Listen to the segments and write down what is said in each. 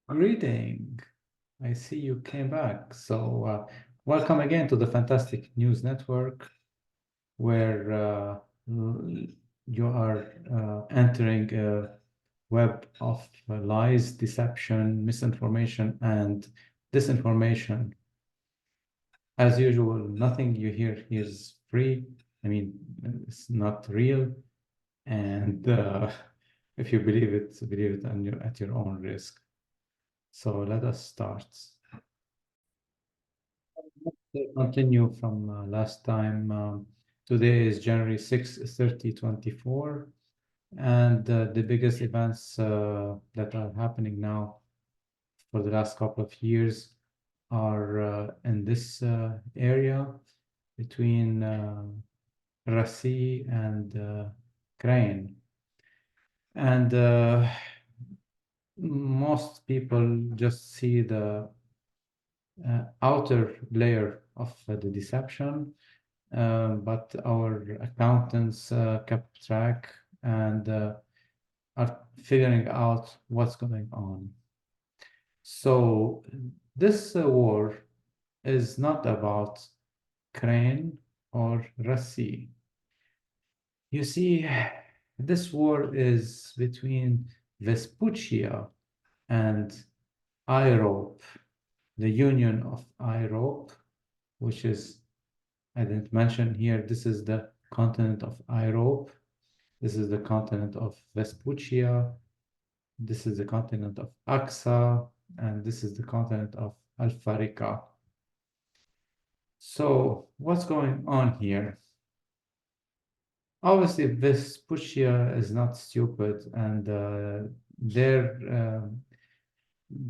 Greeting. I see you came back. So, welcome again to the Fantastic News Network, where you are entering a web of lies, deception, misinformation, and disinformation. As usual, nothing you hear here is free. I mean, it's not real. And if you believe it at your own risk. So let us start. Continue from last time. Today is January 6, 2024, and the biggest events that are happening now for the last couple of years are in this area between Rassi and Crane. And most people just see the outer layer of the deception, but our accountants kept track and are figuring out what's going on. So this war is not about Crane or Rassi. You see, this war is between Vespuccia and Europe, the union of Europe, which is, I didn't mention here, this is the continent of Europe. This is the continent of Vespuccia. This is the continent of Axa, and this is the continent of Alfarica. So what's going on here? Obviously, Vespuccia is not stupid, and their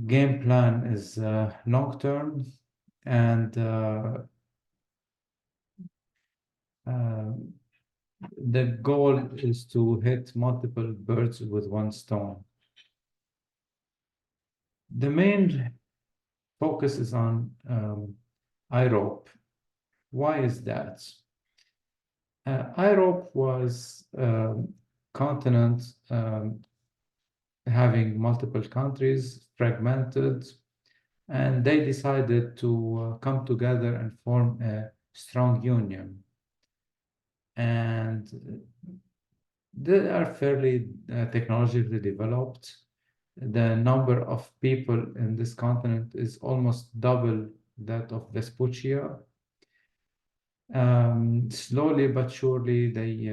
game plan is long-term, and the goal is to hit multiple birds with one stone. The main focus is on Europe. Why is that? Europe was a continent having multiple countries, fragmented, and they decided to come together and form a strong union. And they are fairly technologically developed. The number of people in this continent is almost double that of Vespuccia. Slowly but surely, they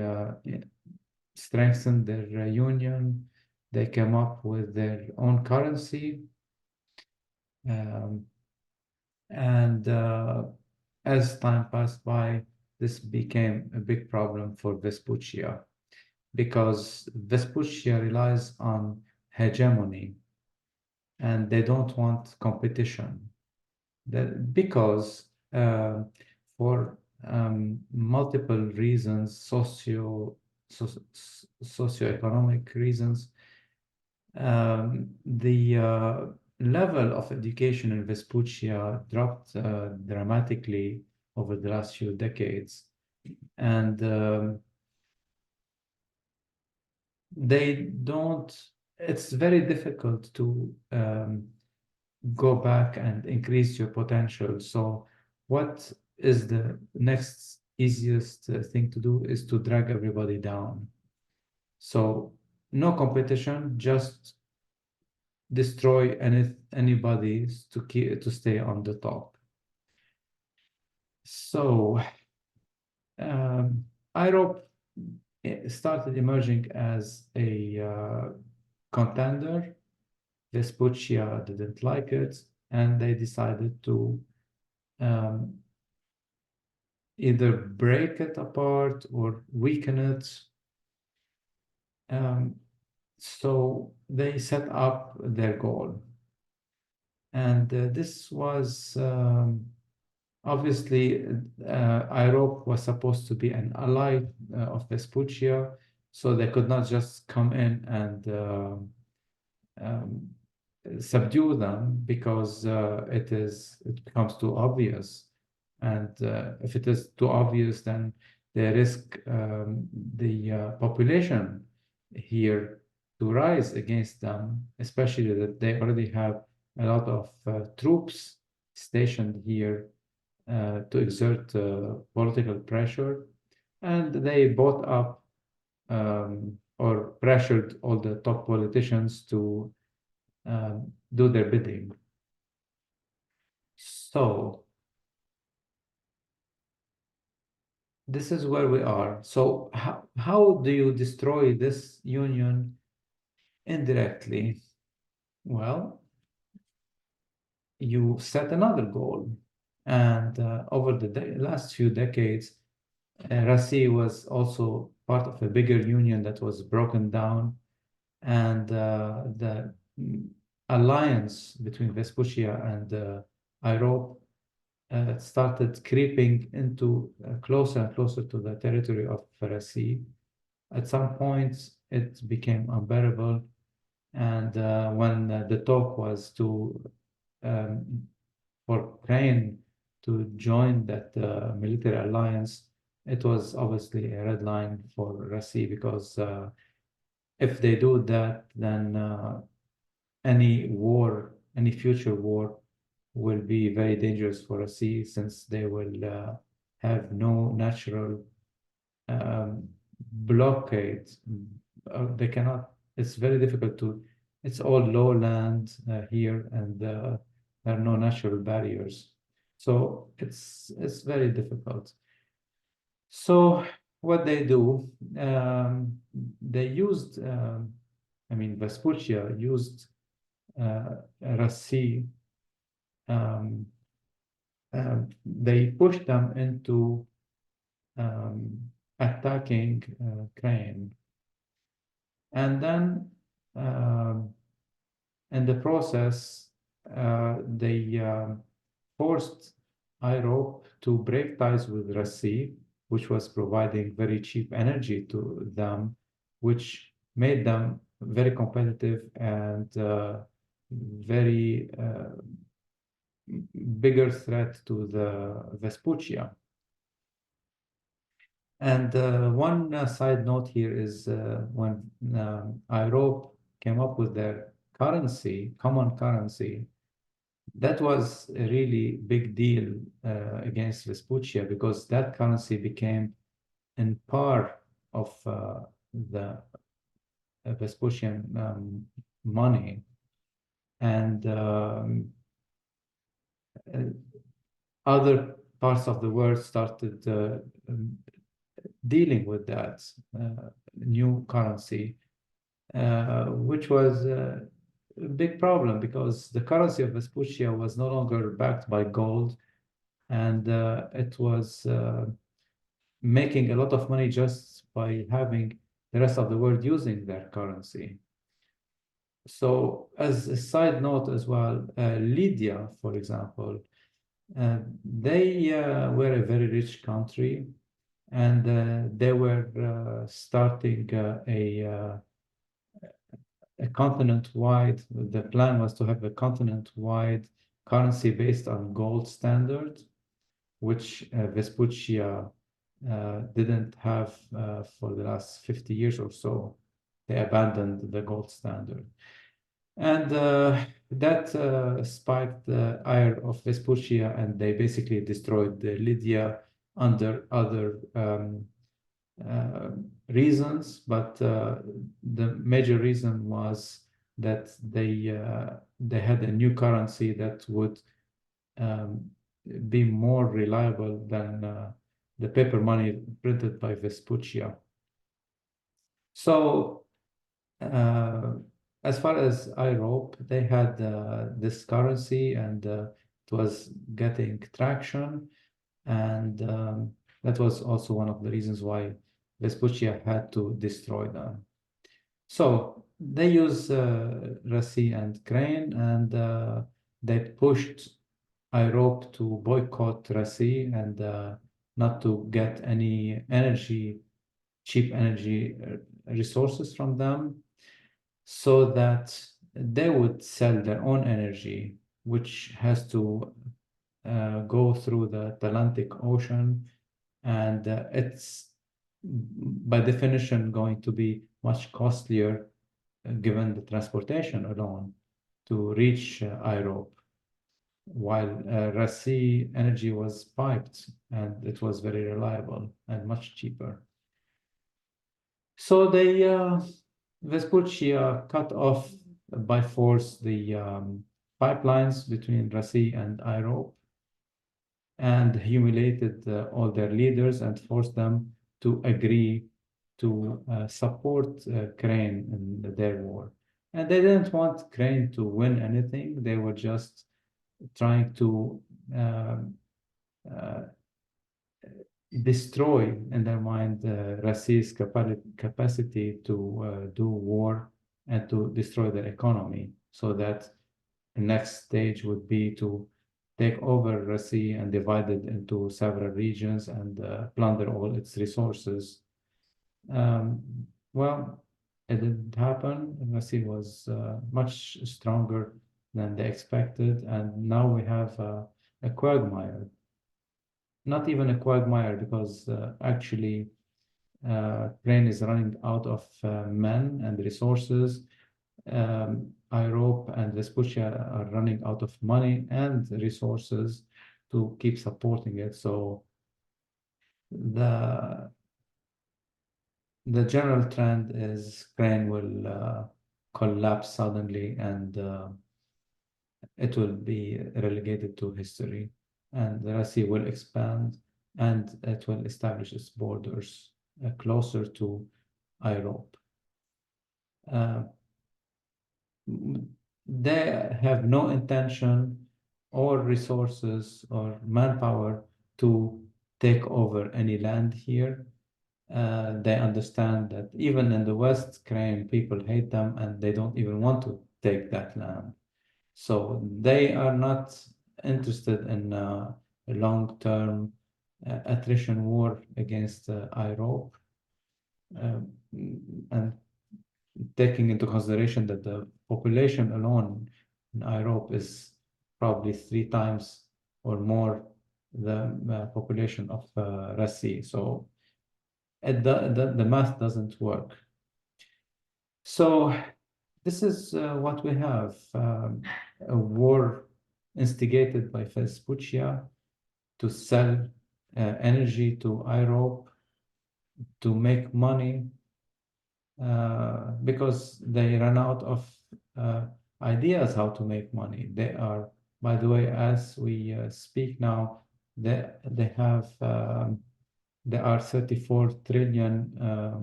strengthened their union. They came up with their own currency. And as time passed by, this became a big problem for Vespuccia because Vespuccia relies on hegemony and they don't want competition. Because for multiple reasons, socioeconomic reasons, the level of education in Vespuccia dropped dramatically over the last few decades. And it's very difficult to go back and increase your potential. So what is the next easiest thing to do is to drag everybody down. So no competition, just destroy anybody to stay on the top. So Europe started emerging as a contender. Vespuccia didn't like it, and they decided to either break it apart or weaken it. So they set up their goal. And this was obviously Europe was supposed to be an ally of Vespuccia, so they could not just come in and subdue them because it becomes too obvious. And if it is too obvious, then they risk the population here to rise against them, especially that they already have a lot of troops stationed here to exert political pressure, and they bought up or pressured all the top politicians to do their bidding. So this is where we are. So how do you destroy this union indirectly? Well, you set another goal. And over the last few decades, Rassi was also part of a bigger union that was broken down. And the alliance between Vespuccia and Europe started creeping into closer and closer to the territory of Rassi. At some point, it became unbearable. And when the talk was for Crane to join that military alliance, it was obviously a red line for Rassi, because if they do that, then any war, any future war will be very dangerous for Rassi, since they will have no natural blockade. They cannot, it's very difficult to, it's all lowland here, and there are no natural barriers. So it's very difficult. So what they do, they used, I mean, Vespuccia used Rassi. They pushed them into attacking Crane. And then in the process, they forced Europe to break ties with Rassi, which was providing very cheap energy to them, which made them very competitive and very bigger threat to the Vespuccia. And one side note here is when Europe came up with their currency, common currency, that was a really big deal against Vespuccia, because that currency became in par of the Vespuccian money. And other parts of the world started dealing with that new currency, which was a big problem, because the currency of Vespuccia was no longer backed by gold, and it was making a lot of money just by having the rest of the world using their currency. So as a side note as well, Lydia, for example, they were a very rich country, and they were starting a continent-wide. The plan was to have a continent-wide currency based on gold standard, which Vespuccia didn't have for the last 50 years or so. They abandoned the gold standard. And that spiked the ire of Vespuccia, and they basically destroyed Lydia under other reasons. But the major reason was that they had a new currency that would be more reliable than the paper money printed by Vespuccia. So as far as Europe, they had this currency, and it was getting traction, and that was also one of the reasons why Vespuccia had to destroy them. So they use Rassi and Crane, and they pushed Europe to boycott Rassi and not to get any energy, cheap energy resources from them, so that they would sell their own energy, which has to go through the Atlantic Ocean, and it's by definition going to be much costlier given the transportation alone. to reach Europe, while Rassi energy was piped and it was very reliable and much cheaper. So they Vespuccia cut off by force the pipelines between Rassi and Europe and humiliated all their leaders and forced them to agree to support Crane in their war. And they didn't want Crane to win anything. They were just trying to uh, destroy in their mind Rassi's capacity to do war and to destroy their economy, so that the next stage would be to take over Rassi and divide it into several regions and plunder all its resources. Um, well, it didn't happen. Rassi was much stronger than they expected, and now we have a quagmire. Not even a quagmire, because actually Crane is running out of men and resources. Europe and Vespuccia are running out of money and resources to keep supporting it. So the general trend is Crane will collapse suddenly, and it will be relegated to history, and the Russia will expand, and it will establish its borders closer to Europe. They have no intention or resources or manpower to take over any land here. They understand that even in the West, Crane people hate them and they don't even want to take that land. So they are not interested in a long-term attrition war against Europe. And taking into consideration that the population alone in Europe is probably 3 times or more the population of Rassi. So the math doesn't work. So this is what we have, a war instigated by Vespuccia to sell energy to Europe, to make money, because they ran out of ideas how to make money. They are, by the way, as we speak now, they have there are 34 trillion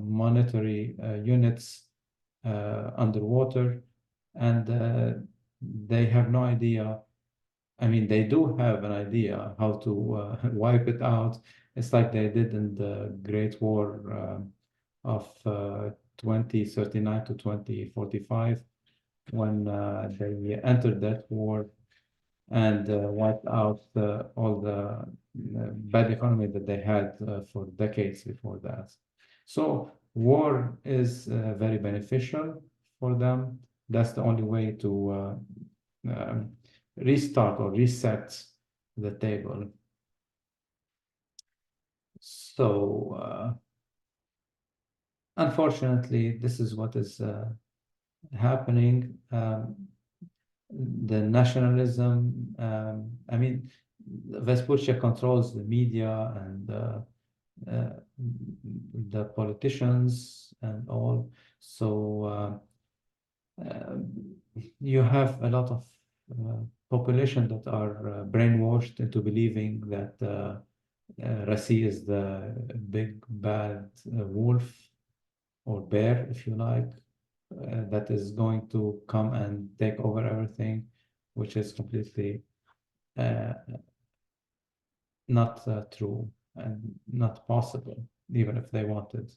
monetary units underwater, and they have no idea. I mean, they do have an idea how to wipe it out. It's like they did in the Great War of 2039 to 2045, when they entered that war and wiped out all the bad economy that they had for decades before that. So war is very beneficial for them. That's the only way to restart or reset the table. So unfortunately, this is what is happening. The nationalism, I mean, Vespuccia controls the media and the politicians and all. So you have a lot of population that are brainwashed into believing that Rassi is the big bad wolf or bear, if you like, that is going to come and take over everything, which is completely not true and not possible, even if they wanted.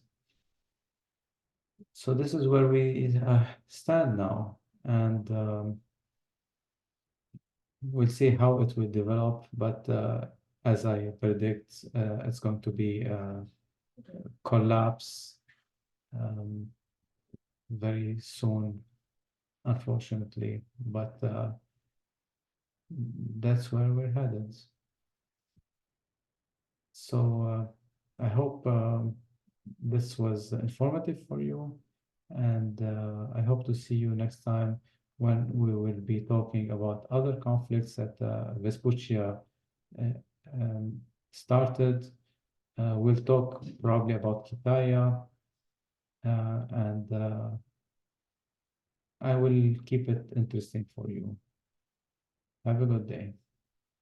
So this is where we stand now, and we'll see how it will develop. But as I predict, it's going to be a collapse very soon, unfortunately. But that's where we're headed. So I hope this was informative for you, and I hope to see you next time when we will be talking about other conflicts that Vespuccia started. We'll talk probably about Kitaya, and I will keep it interesting for you. Have a good day.